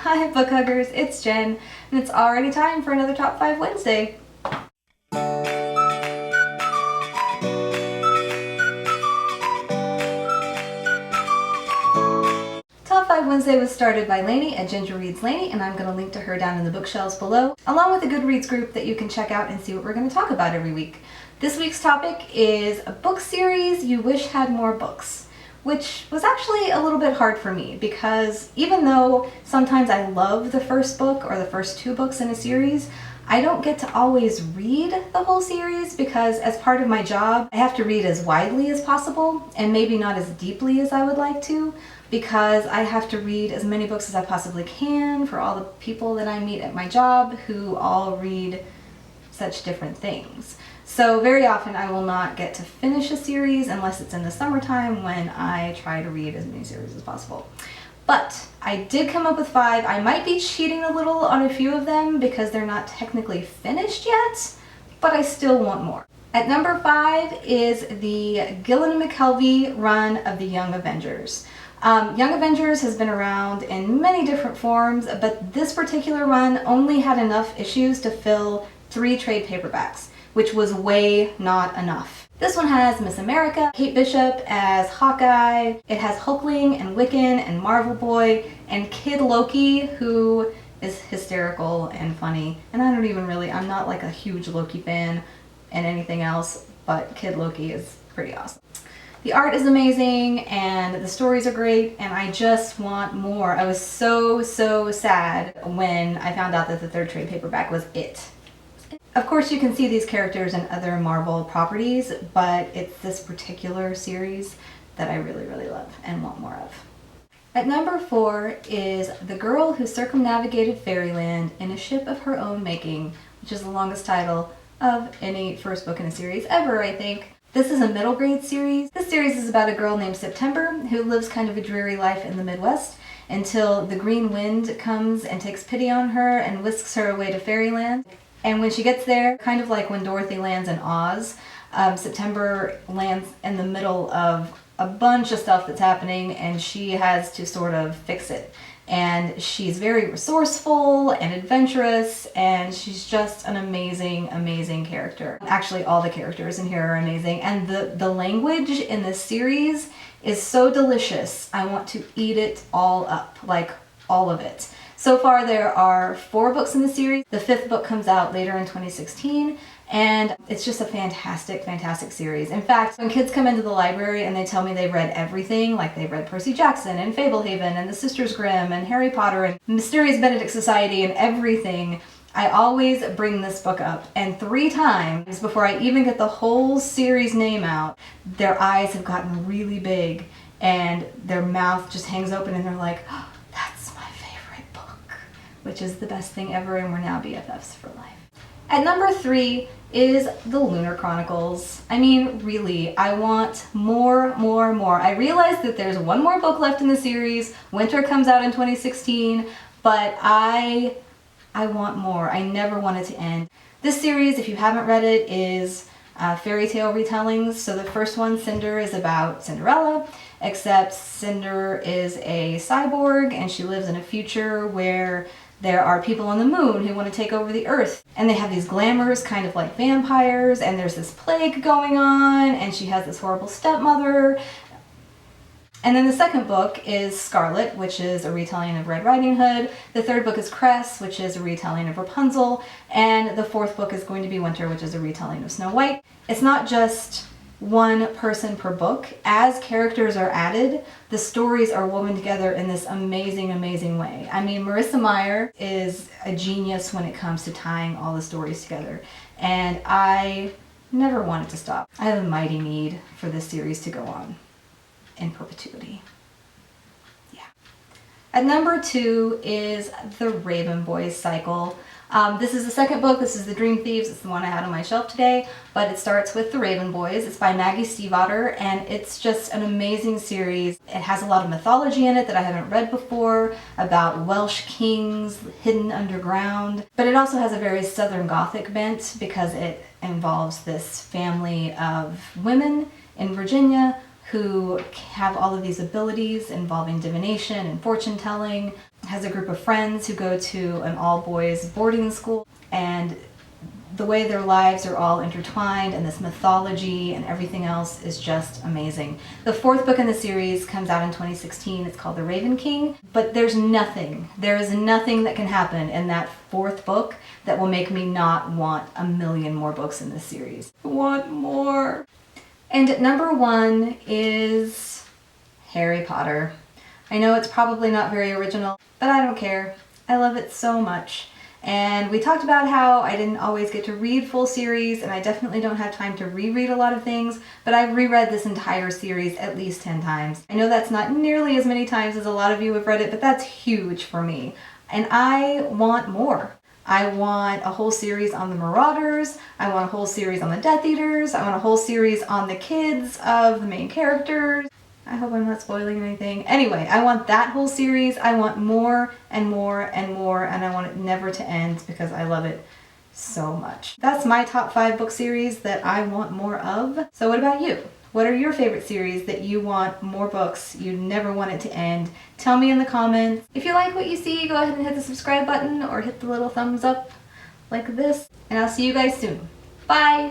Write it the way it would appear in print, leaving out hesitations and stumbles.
Hi book huggers, it's Jen, and it's already time for another Top 5 Wednesday. Top 5 Wednesday was started by Lainey at Ginger Reads Lainey, and I'm going to link to her down in the bookshelves below, along with a Goodreads group that you can check out and see what we're going to talk about every week. This week's topic is a book series you wish had more books, which was actually a little bit hard for me because even though sometimes I love the first book or the first two books in a series, I don't get to always read the whole series because as part of my job, I have to read as widely as possible and maybe not as deeply as I would like to because I have to read as many books as I possibly can for all the people that I meet at my job who all read such different things. So very often I will not get to finish a series unless it's in the summertime when I try to read as many series as possible. But I did come up with 5. I might be cheating a little on a few of them because they're not technically finished yet, but I still want more. At number 5 is the Gillen McKelvey run of the Young Avengers. Young Avengers has been around in many different forms, but this particular run only had enough issues to fill 3 trade paperbacks, which was way not enough. This one has Miss America, Kate Bishop as Hawkeye. It has Hulkling and Wiccan and Marvel Boy and Kid Loki, who is hysterical and funny. And I'm not like a huge Loki fan and anything else, but Kid Loki is pretty awesome. The art is amazing and the stories are great and I just want more. I was so sad when I found out that the 3rd trade paperback was it. Of course you can see these characters in other Marvel properties, but it's this particular series that I really love and want more of. At number 4 is The Girl Who Circumnavigated Fairyland in a Ship of Her Own Making, which is the longest title of any first book in a series ever, I think. This is a middle grade series. This series is about a girl named September who lives kind of a dreary life in the Midwest until the green wind comes and takes pity on her and whisks her away to Fairyland. And when she gets there, kind of like when Dorothy lands in Oz, September lands in the middle of a bunch of stuff that's happening and she has to sort of fix it. And she's very resourceful and adventurous and she's just an amazing character. Actually, all the characters in here are amazing and the language in this series is so delicious. I want to eat it all up, like all of it. So far there are 4 books in the series. The 5th book comes out later in 2016 and it's just a fantastic series. In fact, when kids come into the library and they tell me they've read everything, like they've read Percy Jackson and Fablehaven and the Sisters Grimm and Harry Potter and Mysterious Benedict Society and everything, I always bring this book up and 3 times before I even get the whole series name out, their eyes have gotten really big and their mouth just hangs open and they're like, oh, which is the best thing ever, and we're now BFFs for life. At number 3 is the Lunar Chronicles. I mean, really, I want more. I realize that there's 1 more book left in the series. Winter comes out in 2016, but I want more. I never want it to end. This series, if you haven't read it, is fairy tale retellings. So the first one, Cinder, is about Cinderella, except Cinder is a cyborg and she lives in a future where there are people on the moon who want to take over the earth and they have these glamours kind of like vampires and there's this plague going on and she has this horrible stepmother. And then the 2nd book is Scarlet, which is a retelling of Red Riding Hood. The 3rd book is Cress, which is a retelling of Rapunzel. And the 4th book is going to be Winter, which is a retelling of Snow White. It's not just 1 person per book. As characters are added, the stories are woven together in this amazing way. I mean, Marissa Meyer is a genius when it comes to tying all the stories together. And I never want it to stop. I have a mighty need for this series to go on in perpetuity. Yeah. At number 2 is the Raven Boys cycle. This is the 2nd book. This is The Dream Thieves. It's the one I had on my shelf today, but it starts with the Raven Boys. It's by Maggie Stiefvater, and it's just an amazing series. It has a lot of mythology in it that I haven't read before, about Welsh kings hidden underground, but it also has a very Southern Gothic bent because it involves this family of women in Virginia who have all of these abilities involving divination and fortune telling, has a group of friends who go to an all-boys boarding school, and the way their lives are all intertwined and this mythology and everything else is just amazing. The fourth book in the series comes out in 2016. It's called The Raven King, but there is nothing that can happen in that fourth book that will make me not want a million more books in this series. I want more. And number one is Harry Potter. I know it's probably not very original, but I don't care. I love it so much. And we talked about how I didn't always get to read full series, and I definitely don't have time to reread a lot of things, but I've reread this entire series at least 10 times. I know that's not nearly as many times as a lot of you have read it, but that's huge for me. And I want more. I want a whole series on the Marauders, I want a whole series on the Death Eaters, I want a whole series on the kids of the main characters. I hope I'm not spoiling anything. Anyway, I want that whole series. I want more and more and more, and I want it never to end because I love it so much. That's my top 5 book series that I want more of. So what about you? What are your favorite series that you want more books, you never want it to end? Tell me in the comments. If you like what you see, go ahead and hit the subscribe button or hit the little thumbs up like this, and I'll see you guys soon. Bye!